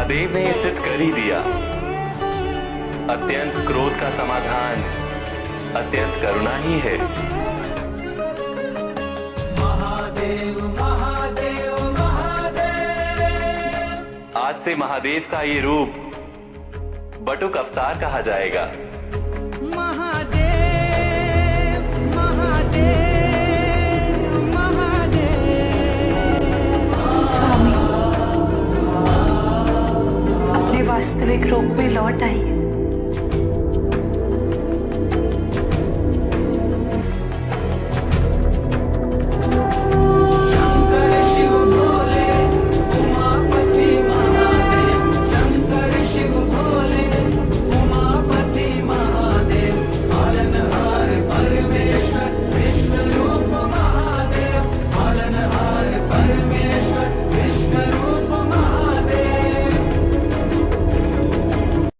महादेव ने सिद्ध कर ही दिया। अत्यंत क्रोध का समाधान अत्यंत करुणा ही है। महादेव महादेव महादेव। आज से महादेव का ये रूप बटुक अवतार कहा जाएगा। महादेव महादेव महादेव। स्वामी, अपने वास्तविक रूप में लौट आइए।